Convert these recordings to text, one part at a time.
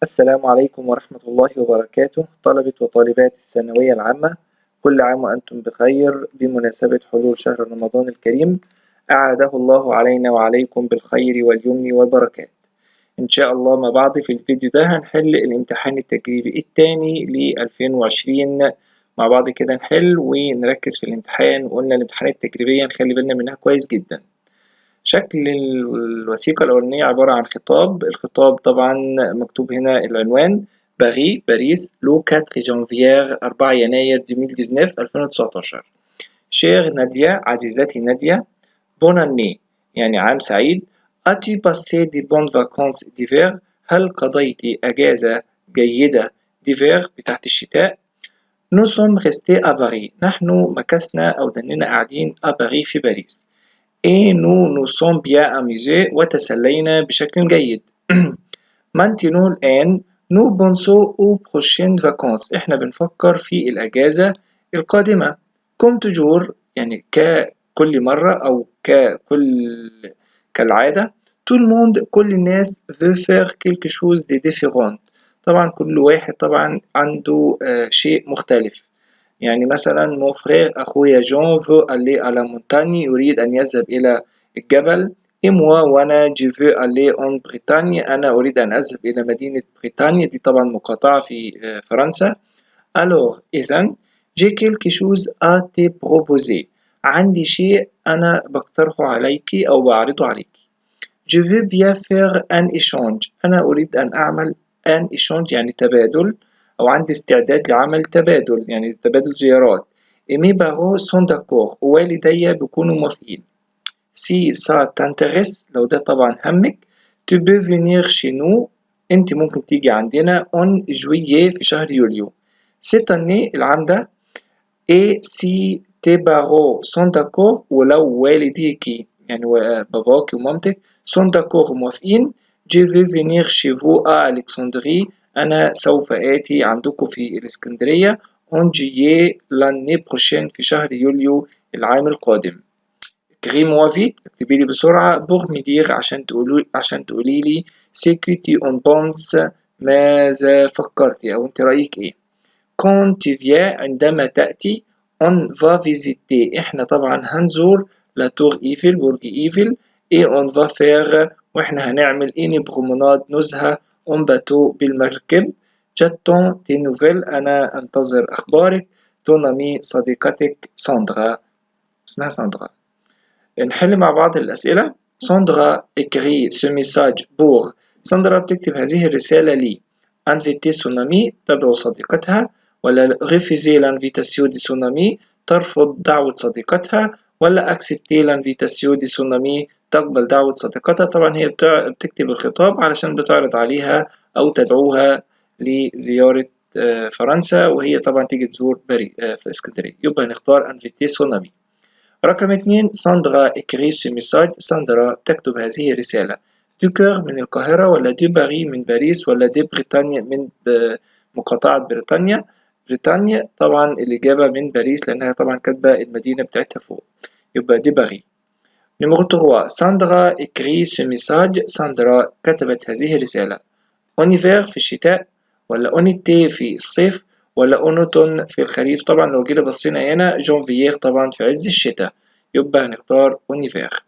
السلام عليكم ورحمة الله وبركاته طلبة وطالبات الثانوية العامة، كل عام وأنتم بخير بمناسبة حلول شهر رمضان الكريم. أعاده الله علينا وعليكم بالخير واليمن والبركات إن شاء الله. مع بعض في الفيديو ده هنحل الامتحان التجريبي الثاني ل 2020 مع بعض كده، نحل ونركز في الامتحان. وقلنا الامتحانات التجريبية نخلي بالنا منها كويس جدا. شكل الوثيقة الأولانية عبارة عن خطاب. الخطاب طبعا مكتوب هنا العنوان باريس لو 4 جانفيير 4 يناير 2019. شير نادية، عزيزتي نادية، بون أني يعني عام سعيد. أتي باسي دي بون فاكونس ديفير، هل قضيت أجازة جيدة ديفير بتاعت الشتاء. نو سوم ريستي أ باريس، نحن مكثنا أو دننا قاعدين أ باريس في باريس. et nous sommes bien amusés وتسلينا بشكل جيد. maintenant الآن nous pensons aux prochaines vacances، احنا بنفكر في الأجازة القادمة. comme toujours يعني ككل مرة أو كالعادة. tout le monde كل الناس veut faire quelque chose de différent، طبعا كل واحد طبعا عنده شيء مختلف. يعني مثلا مون فرير أخويا جون فو ألي على مونتاني، يريد أن يذهب إلى الجبل. وأنا جي فو ألي أون بريطانيا، أنا أريد أن أذهب إلى مدينة بريطانيا، دي طبعا مقاطعة في فرنسا. ألوغ إذن جي كيلكي شوز أ تي بروبوزي، عندي شيء أنا بقترحه عليك أو بعرضه عليك. جو فو بيان فير أن إيشانج، أنا أريد أن أعمل أن إيشانج يعني تبادل، أو عندي استعداد لعمل تبادل يعني تبادل زيارات. إيمي بارو سون داكور، ووالدي بيكونوا موافقين. سي سا تانتريس، لو ده طبعا همك. تو بو فينير شي نو، انت ممكن تيجي عندنا اون جويي في شهر يوليو. سيت اني العام ده. اي سي تي بارو سون داكور، ولو والديكي يعني باباكي ومامتك سون داكور موافقين. جي في فينير شي فو ا الكسندري، انا سوف اتي عندكم في الاسكندريه. اون جيي لاني بروشين في شهر يوليو العام القادم. كري موافيت، اكتبي لي بسرعه بوغ ميدير عشان تقولي لي سيكوتي اون بونس، ماذا فكرتي او انت رايك ايه. quand tu viens عندما تأتي. on va visiter، احنا طبعا هنزور لا تور ايفل، برج ايفل. et on va faire، واحنا هنعمل اني بروموناد نزهة on bateau بالمركب. j'attends tes nouvelles، انا انتظر اخبارك. ton amie صديقتك ساندرا، اسمها ساندرا. نحل مع بعض الأسئلة. ساندرا écrit ce message pour، ساندرا بتكتب هذه الرسالة لي. inviter son amie، تدعو صديقتها. ولا refuser l'invitation de son amie، ترفض دعوة صديقتها. ولا accepter l'invitation de son amie، تقبل دعوة صديقتها. طبعا هي بتكتب الخطاب علشان بتعرض عليها أو تدعوها لزيارة فرنسا، وهي طبعا تيجي تزور في اسكندرية، يبقى نختار inviter son amie. رقم 2 ساندرا écrit ce message، ساندرا تكتب هذه الرسالة. دو كور من القاهرة، ولا دو باريس من باريس، ولا دي بريطانيا من مقاطعة بريطانيا. بريطانيا طبعا الإجابة من باريس، لأنها طبعا كاتبة المدينة بتاعتها فوق، يبقى دي باريس. نمرو 3 ساندرا écrit ce message، ساندرا كتبت هذه الرسالة. اونيفير في الشتاء، ولا اونيتي في الصيف، ولا اونوتون في الخريف. طبعا لو جينا بصينا هنا جونفيير طبعا في عز الشتاء، يبقى هنختار اونيفير.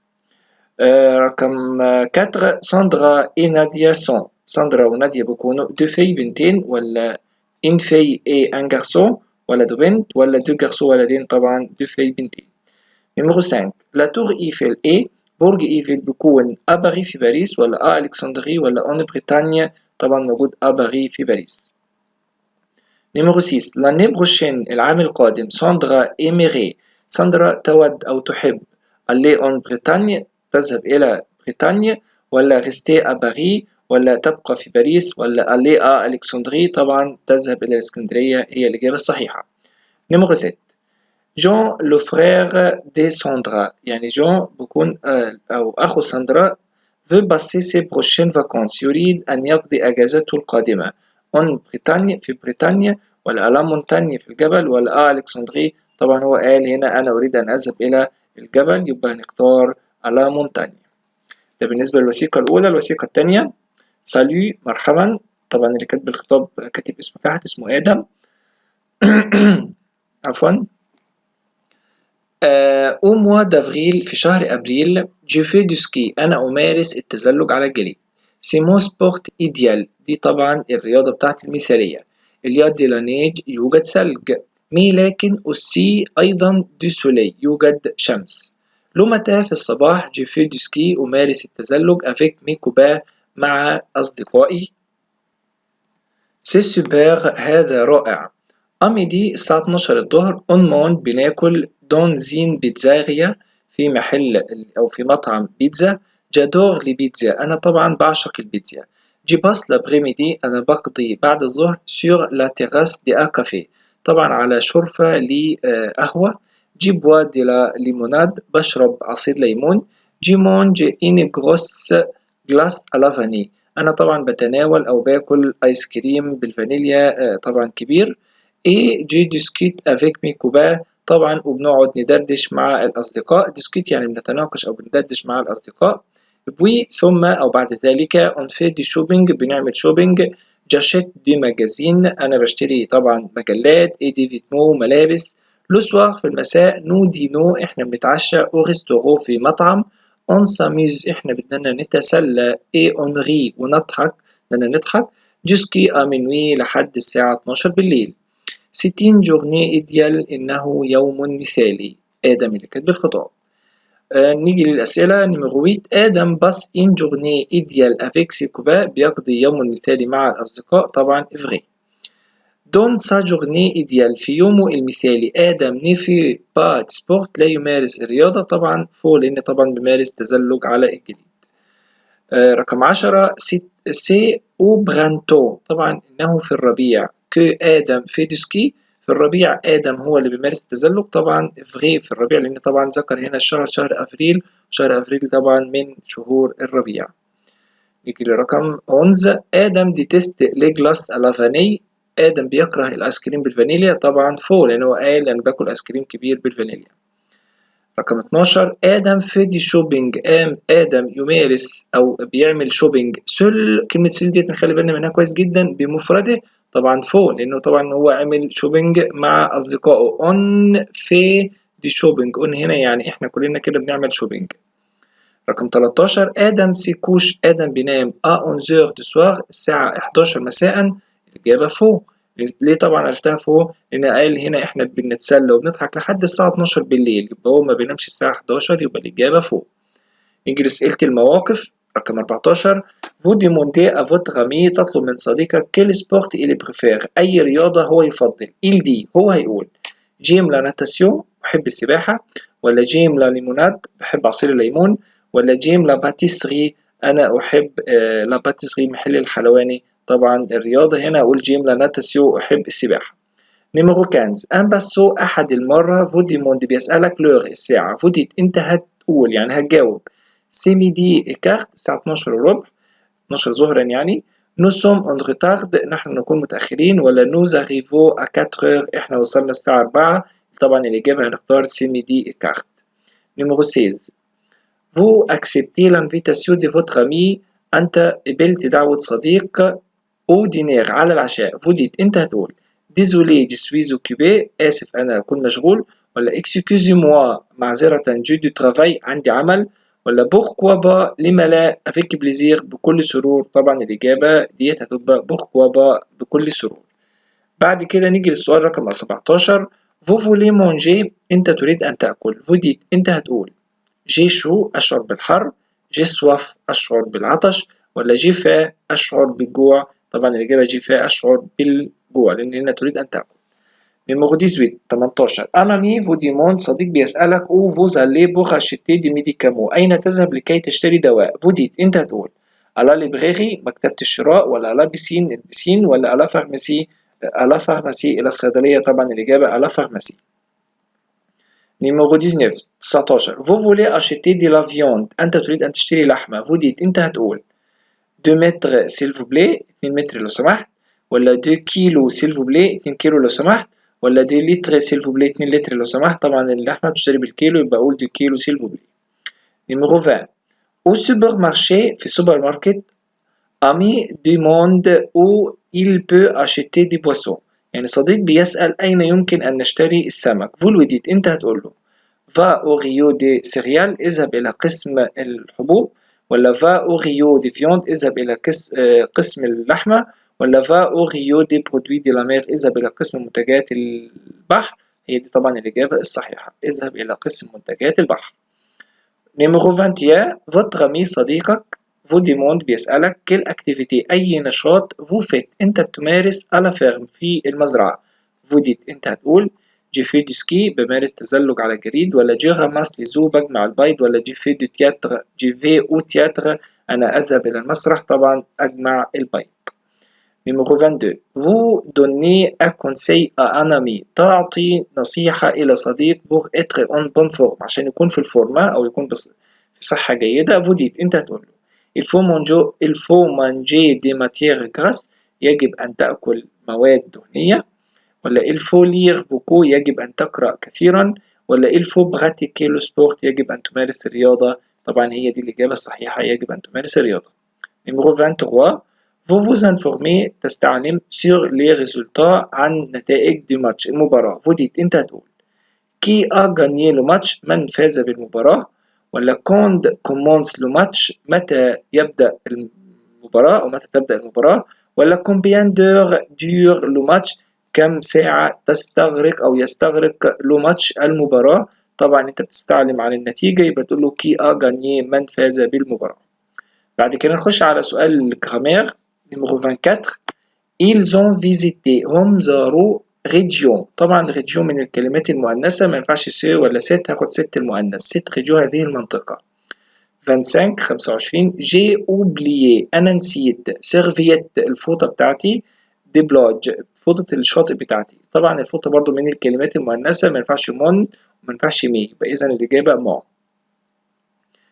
رقم 4 ساندرا اي ناديا سون، ساندرا وناديا بيكونوا دو في بنتين، ولا ان في اي ان غارسون، ولا دو بنت، ولا دو غارسون ولدين. طبعا دو في بنتين. نمرو 5 لا تور ايفل اي، برج ايفل بيكون ا باريس في باريس، ولا ا الكسندري، ولا اون بريطانيا. طبعا موجود ا باريس في باريس. نمرو 6 لاني بروشين العام القادم. ساندرا ايميري، ساندرا تود او تحب aller en بريطانيا، تذهب الى بريطانيا. ولا rester à باريس، ولا تبقى في باريس، ولا aller à الكسندري. طبعا تذهب الى الاسكندرية هي الاجابة الصحيحة. نمرو 7 جون لو فرير دي ساندرا، يعني جون بيكون أو أخو ساندرا. veut passer ses prochaines vacances، يريد أن يقضي أجازته القادمة. en بريطانيا في بريطانيا، ولا على مونتانيا في الجبل، ولا ألكسندري. طبعا هو قال هنا أنا أريد أن أذهب إلى الجبل، يبقى هنختار على مونتانيا. ده بالنسبة للوثيقة الأولى. الوثيقة الثانية سالو مرحبا، طبعا اللي كاتب الخطاب كاتب اسمه تحت، اسمه آدم. عفوا. au mois d'avril في شهر أبريل je fais du ski أنا أمارس التزلج على الجليد. c'est mon sport idéal دي طبعا الرياضة بتاعتي المثالية. il y a de la neige يوجد ثلج. mais لكن aussi أيضا du soleil يوجد شمس. le matin في الصباح je fais du ski أمارس التزلج avec mes copains مع أصدقائي. c'est super هذا رائع. أميدي الساعة 12 الظهر أون بناكل دونزين بيتزاريا في محل أو في مطعم بيتزا. جادور لبيتزا أنا طبعا بعشق البيتزا. جي باس لابريميدي أنا بقضي بعد الظهر سور لا تيراس دي كافيه طبعا على شرفة لقهوة. جي بوا دي لا ليموناد بشرب عصير ليمون. جي مونج إن غروس جلاس ألا فاني أنا طبعا بتناول أو باكل آيس كريم بالفانيليا طبعا كبير. et je discute avec mes copains طبعا وبنقعد ندردش مع الأصدقاء. discute يعني بنتناقش أو بندردش مع الأصدقاء. puis ثم أو بعد ذلك on fait du shopping بنعمل shopping. j'achète des magazines أنا بشتري طبعا مجلات et des vêtements ملابس. le soir في المساء nous dînons إحنا بنتعشى au restaurant في مطعم. on s'amuse إحنا بدنا نتسلى et on rit ونضحك بدنا نضحك jusqu'à minuit لحد الساعة 12 بالليل. ستين جورني إيديال إنه يوم مثالي. آدم اللي كاتب الخطاب. نيجي للأسئلة. نمرو 8 آدم باس إن جورني إيديال أفيك سي كوبا بيقضي يوم مثالي مع الأصدقاء طبعا إفغي. دون سا جورني إيديال في يومه المثالي آدم نيفي با سبورت لا يمارس الرياضة طبعا فو لأن طبعا بيمارس تزلج على الجليد. رقم 10 سي أو برانتو طبعا إنه في الربيع. كو آدم في ديسكي في الربيع آدم هو اللي بيمارس التزلج طبعا فغي في الربيع لأن طبعا ذكر هنا الشهر شهر أفريل. شهر أفريل طبعا من شهور الربيع. يجي لرقم 11 آدم ديتست لي جلاس ألافاني آدم بيكره الآيس كريم بالفانيليا طبعا فو لأنه قال أنا باكل آيس كريم كبير بالفانيليا. رقم 12 آدم في دي شوبينج آدم يمارس أو بيعمل شوبينج. سل كلمة سل ديت نخلي بالنا منها كويس جدا بمفرده طبعا فو لأنه طبعا هو عمل شوبينج مع أصدقائه. أون في دي شوبينج أون هنا يعني إحنا كلنا كده بنعمل شوبينج. رقم 13 آدم سيكوش آدم بينام 11 دو سوار الساعة 11 مساء. الإجابة فو. ليه طبعا عرفتها فوق؟ لأن قال هنا إحنا بنتسلى وبنضحك لحد الساعة 12 بالليل يبقى هو ما بينامش الساعة 11 يبقى الإجابة فوق. نيجي لأسئلة المواقف. رقم 14 vous demandez à votre ami تطلب من صديقك quel sport il préfère أي رياضة هو يفضل. il dit هو هيقول جيم لا ناتاسيون بحب السباحة ولا جيم لا ليموناد بحب عصير الليمون ولا جيم لا باتيسري أنا أحب لا باتيسري محل الحلواني. طبعا الرياضة هنا أقول جيم لا ناتاسيو أحب السباحة. نيميرو 15 ان باسو أحد المرة فودي موند بيسألك لوغ الساعة فوديت أنت هتقول يعني هتجاوب سي ميدي إيكارت الساعة 12 وربع 12 ظهرا يعني. نو سوم اون ريتارد نحن نكون متأخرين ولا نوز أريفو أ 4 إحنا وصلنا الساعة 4. طبعا الإجابة هنختار سي ميدي إيكارت. نيميرو 16 vous acceptez l'invitation de votre ami أنت قبلت دعوة صديق au dîner على العشاء. فوديت أنت هتقول désolé je suis occupé آسف أنا أكون مشغول ولا excusez-moi معذرة je du travail عندي عمل ولا pourquoi pas لما لا avec plaisir بكل سرور. طبعا الإجابة ديت هتبقى pourquoi pas بكل سرور. بعد كده نيجي للسؤال رقم 17 vous voulez manger أنت تريد أن تأكل. فوديت أنت هتقول جي شو أشعر بالحر جي سواف أشعر بالعطش ولا جي فا أشعر بالجوع. طبعا الإجابة جي فا أشعر بالجوع لأن هنا تريد أن تأكل. نيميرو 18 أنا مي فو ديموند صديق بيسألك أو فوز ألي بوغ أشيتي دي ميديكامو أين تذهب لكي تشتري دواء. فوديت أنت هتقول ألا ليبريري مكتبة الشراء ولا ألا بيسين البسين ولا ألا فارماسي ألا فارماسي إلى الصيدلية. طبعا الإجابة ألا فارماسي. نيميرو 19 vous voulez acheter de la viande أنت تريد أن تشتري لحمة. فوديت أنت هتقول 2 متر s'il vous plaît 2 متر لو سمحت ولا 2 كيلو s'il vous plaît 2 كيلو لو سمحت ولا 2 لتر s'il vous plaît 2 لتر لو سمحت. طبعا اللحمة بتشتري بالكيلو يبقى أقول 2 كيلو s'il vous plaît. نيميرو 20 au supermarché في السوبر ماركت ami demande où il peut acheter des poissons. يعني صديق بيسأل أين يمكن أن نشتري السمك. vous lui dites أنت هتقول له va au rayon des céréales اذهب إلى قسم الحبوب، ولا va au rayon des viandes اذهب إلى قسم اللحمة، ولا va au rayon des produits de la mer اذهب إلى قسم منتجات البحر. هي دي طبعا الإجابة الصحيحة، اذهب إلى قسم منتجات البحر. numéro 21 votre ami صديقك vous demande بيسألك quelle activité أي نشاط vous faites أنت بتمارس à la ferme في المزرعة. vous dites أنت هتقول j'ai fait du ski بمارس تزلج على الجليد، ولا je ramasse les œufs بجمع البيض، ولا j'ai fait du théâtre je vais au théâtre أنا أذهب إلى المسرح طبعا أجمع البيض. numéro 22 vous donnez un conseil à un ami تعطي نصيحة إلى صديق pour être en bonne forme عشان يكون في الفورمة أو يكون في صحة جيدة. vous dites أنت هتقول له il faut manger des matières grasses يجب أن تأكل مواد دهنية، ولا il faut lire beaucoup يجب أن تقرأ كثيرا، ولا il faut pratiquer le sport يجب أن تمارس الرياضة. طبعا هي دي الإجابة الصحيحة، يجب أن تمارس الرياضة. numéro 23 vous vous informez تستعلم sur les résultats عن نتائج du match المباراة. vous dites أنت هتقول qui a gagné le match من فاز بالمباراة، ولا quand commence le match متى يبدأ المباراة أو متى تبدأ المباراة، ولا combien d'heures dure le match كم ساعة تستغرق أو يستغرق le match المباراة. طبعا أنت بتستعلم عن النتيجة يبقى تقول له qui a gagné من فاز بالمباراة. بعد كده نخش على سؤال الجرامير numéro 24 ils ont visité هم زاروا ريجيون. طبعا ريجيون من الكلمات المؤنثة ما ينفعش سي ولا ست، هاخد ست المؤنث ست ريجيون هذه المنطقة. 25 جي اوبليي أنا نسيت سيرفيت الفوطة بتاعتي دي بلاج فوطة الشاطئ بتاعتي. طبعا الفوطة برضو من الكلمات المؤنثة ما ينفعش مون وما ينفعش مي، يبقى إذا الإجابة ما.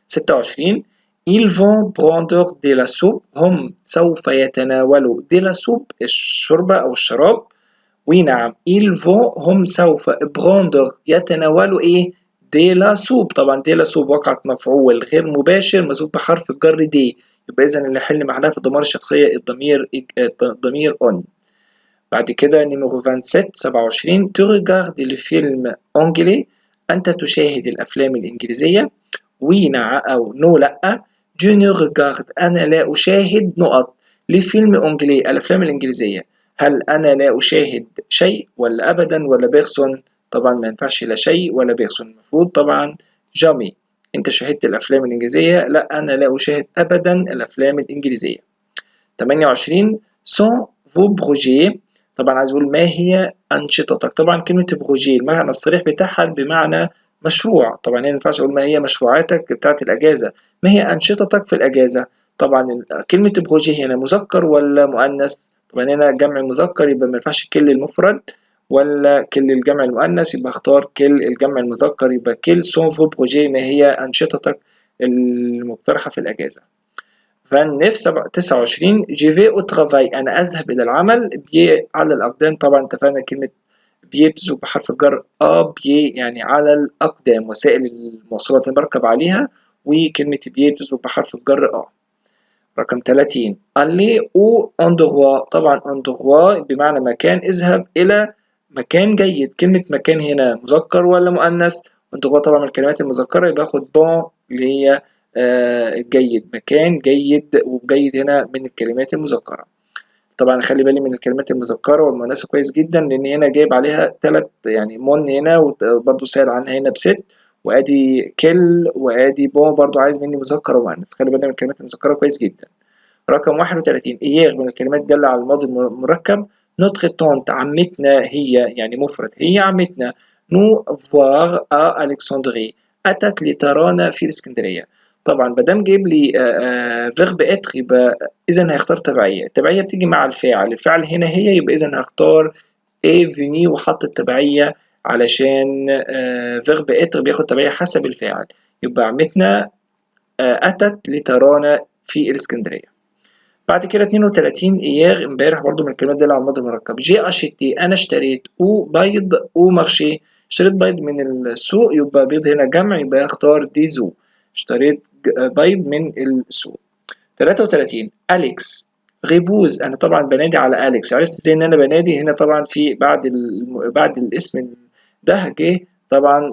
26 ils vont prendre de la soupe هم سوف يتناولوا de la soupe الشوربة أو الشراب. ونعم ils vont هم سوف prendre يتناولوا إيه de la soupe. طبعا de la soupe وقعت مفعول غير مباشر مسبوق بحرف الجر دي، يبقى إذا اللي حل محلها في الضمائر الشخصية الضمير on. بعد كده نيميرو 27 tu regardes les films anglais أنت تشاهد الأفلام الإنجليزية. وي نعم أو نو لأ je ne regarde أنا لا أشاهد نقط لفيلم أنجلي الأفلام الإنجليزية. هل أنا لا أشاهد شيء ولا أبدا ولا بيرسون؟ طبعا ما ينفعش لا شيء ولا بيرسون، المفروض طبعا جامي. أنت شاهدت الأفلام الإنجليزية؟ لا أنا لا أشاهد أبدا الأفلام الإنجليزية. 28 sans vos projets طبعا عايز أقول ما هي أنشطتك. طبعا كلمة بروجي المعنى الصريح بتاعها بمعنى مشروع. طبعا هنا ما ينفعش اقول ما هي مشروعاتك بتاعت الاجازه، ما هي انشطتك في الاجازه. طبعا كلمه بروجي هنا مذكر ولا مؤنث؟ طبعا هنا جمع مذكر يبقى ما ينفعش كل المفرد ولا كل الجمع المؤنث، يبقى اختار كل الجمع المذكر يبقى كل سون فو بروجي ما هي انشطتك المقترحه في الاجازه. 29 جي في او ترافاي انا اذهب الى العمل بي على الاقدام. طبعا اتفقنا كلمه بي بتسبق بحرف الجر بي يعني على الأقدام وسائل المواصلات اللي بركب عليها، وكلمة بي بتسبق بحرف الجر رقم 30 aller au endroit طبعا endroit بمعنى مكان، اذهب إلى مكان جيد. كلمة مكان هنا مذكر ولا مؤنث؟ endroit طبعا من الكلمات المذكرة يبقى اخد bon اللي هي جيد، مكان جيد، وجيد هنا من الكلمات المذكرة. طبعا خلي بالي من الكلمات المذكرة والمؤنثة كويس جدا لأن هنا جايب عليها ثلاث يعني مون هنا وبرضه سائل عنها هنا بست، وادي كل وادي بون برضه عايز مني مذكر ومؤنث. خلي بالي من الكلمات المذكرة كويس جدا. رقم 31 إياغ من الكلمات دالة على الماضي المركب. نوتخ طونت عمتنا هي يعني مفرد هي عمتنا. نو فواغ ألكسندري أتت لترانا في الإسكندرية. طبعا مادام جايب لي فيرب اتر يبقى اذا هختار تبعيه. التبعيه بتيجي مع الفاعل، الفاعل هنا هي يبقى اذا هختار اي فيني وحط التبعيه علشان فيرب اتر بياخد تبعيه حسب الفاعل. يبقى عمتنا اتت لترانا في الاسكندريه. بعد كده 32 اياغ امبارح برضو من الكلمات دي على الماضي المركب. جي اشتي انا اشتريت، او بيض او مارشي اشتريت بيض من السوق يبقى بيض هنا جمع يبقى اختار دي زو اشتريت بيض من السوق. 33 أليكس غيبوز، أنا طبعا بنادي على أليكس، عرفت ازاي إن أنا بنادي هنا؟ طبعا في بعد الاسم ده جه طبعا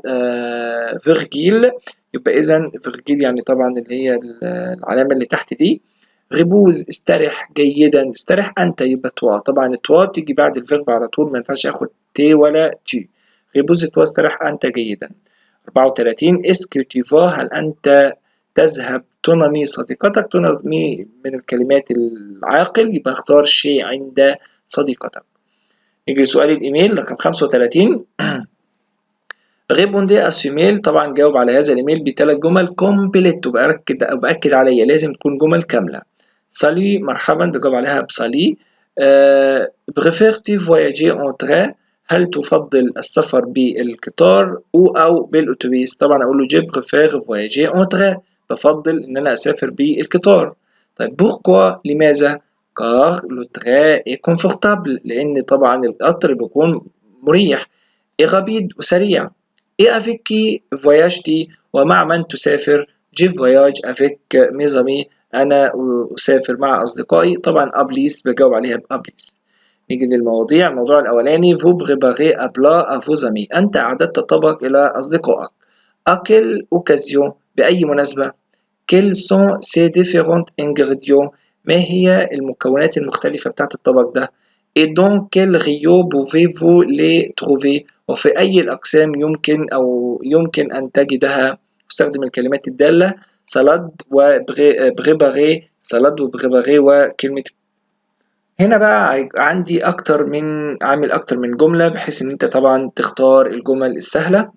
فيرجيل، يبقى إذا فيرجيل يعني طبعا اللي هي العلامة اللي تحت دي. غيبوز استرح جيدا، استرح أنت، يبقى توا، طبعا التوا تيجي بعد الفيرب على طول، ما ينفعش آخد تي ولا تي. غيبوز توا استرح أنت جيدا. 34 اسكيوتيفا هل أنت تذهب تنمي صديقتك؟ تنمي من الكلمات العاقل، يبقى اختار شيء عند صديقتك. يجي سؤال الإيميل رقم 35 ريبوندي اسيميل، طبعا جاوب على هذا الإيميل بثلاث جمل كومبليت، وبأكد عليا لازم تكون جمل كاملة. سالي مرحبا، بجاوب عليها بسالي. بريفيرتي فواياجي اون تران، هل تفضل السفر بالقطار أو بالأتوبيس؟ طبعا أقول له جي بريفير فواياجي اون تران، بفضل إن أنا أسافر بالقطار. طيب بوركوا، لماذا؟ كار لو تران اي كونفورتابل، لأن طبعا القطر بيكون مريح. اي رابيد، وسريع. اي افيك كي فواياجتي، ومع من تسافر؟ جي فواياج افيك ميزامي، أنا أسافر مع أصدقائي. طبعا أبليس بجاوب عليها بأبليس. نيجي للمواضيع. الموضوع الأولاني vous préparez un plat à vos amis، أنت أعددت طبق إلى أصدقائك. à quelle occasion، بأي مناسبة. quels sont ces différents ingrédients، ما هي المكونات المختلفة بتاعت الطبق ده. et dans quel rayon pouvez-vous les trouver، وفي أي الأقسام يمكن أن تجدها. استخدم الكلمات الدالة سالاد وبريباري، سالاد وبريباري وكلمة. هنا بقى عندي عامل أكتر من جملة، بحيث إن أنت طبعا تختار الجمل السهلة.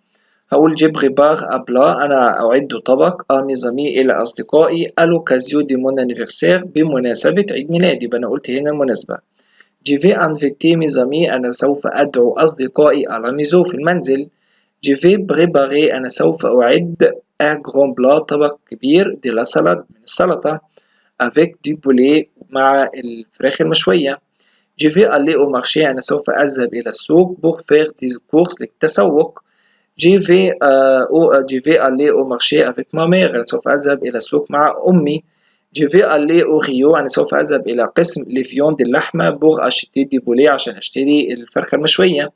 هقول جي بريبار أبلا، أنا أعد طبق أميزامي إلى أصدقائي ألوكازيو دي مون أنيفرسير، بمناسبة عيد ميلادي، يبقى أنا قلت هنا المناسبة. جي في أنفيتي ميزامي، أنا سوف أدعو أصدقائي على ميزو في المنزل. جي في بريباري، أنا سوف أعد أغرون بلا، طبق كبير، دي لا سالاد، من السلطة. افيك دي بولي، مع الفراخ المشوية. جي في ألي أو مارشي، أنا سوف أذهب إلى السوق. بوغ فيغ دي كورس، للتسوق. جي في ألي أو مارشي افيك ما ميغ، أنا سوف أذهب إلى السوق مع أمي. جي في ألي أو ريو، أنا سوف أذهب إلى قسم لفيون دي اللحمة. بوغ أشتري دي بولي، عشان أشتري الفرخة المشوية.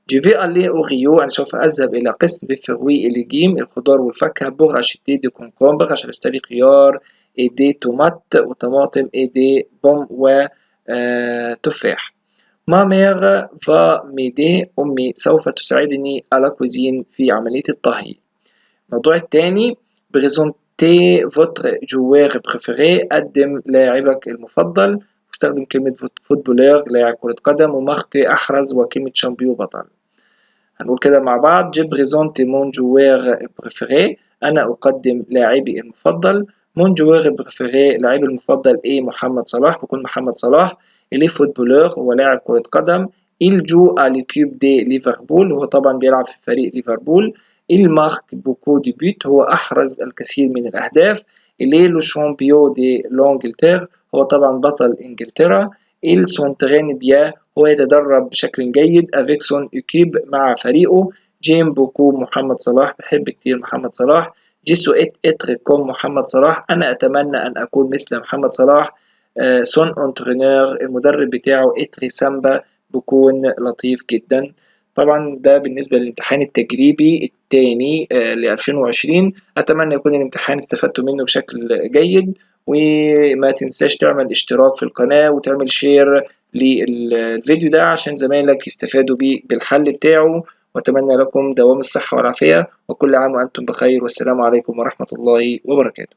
جي في ألي أو ريو، أنا سوف أذهب إلى قسم بفروي الليجيم، الخضار والفاكهة. بوغ أشتري دي كونكومبر، عشان أشتري خيار دي تومات وطماطم دي بوم وتفاح. ما ميغ فا ميدي، أمي سوف تساعدني على كوزين، في عملية الطهي. الموضوع الثاني بريزونتي فوتر جوار بريفيري، قدم لاعبك المفضل، واستخدم كلمة فوتبولير لاعب كرة قدم، وماركي أحرز، وكلمة شامبيو بطل. هنقول كده مع بعض. جي بريزونتي مون جوار بريفيري، أنا أقدم لاعبي المفضل. مون جوار بريفيري، لاعبي المفضل محمد صلاح، بيكون محمد صلاح. إلي فوتبولور، هو لاعب كرة قدم. إل جو à l'équipe دي ليفربول، هو طبعا بيلعب في فريق ليفربول. إل مارك بوكو دي بيوت، هو أحرز الكثير من الأهداف. إلي لو شامبيون دي لونجلتير، هو طبعا بطل إنجلترا. إل سونترين بيا، هو يتدرب بشكل جيد. افيك سون اكيب، مع فريقه. جيم بوكو محمد صلاح، بحب كتير محمد صلاح. جيسو اتر كوم محمد صلاح، انا اتمنى ان اكون مثل محمد صلاح. سون انترينور، المدرب بتاعه اتري سامبا، بيكون لطيف جدا. طبعا ده بالنسبة للامتحان التجريبي الثاني ل 2020. اتمنى يكون الامتحان استفدتوا منه بشكل جيد، وما تنساش تعمل اشتراك في القناة، وتعمل شير للفيديو ده عشان زمايلك يستفادوا بيه بالحل بتاعه. وأتمنى لكم دوام الصحة والعافية، وكل عام وأنتم بخير، والسلام عليكم ورحمة الله وبركاته.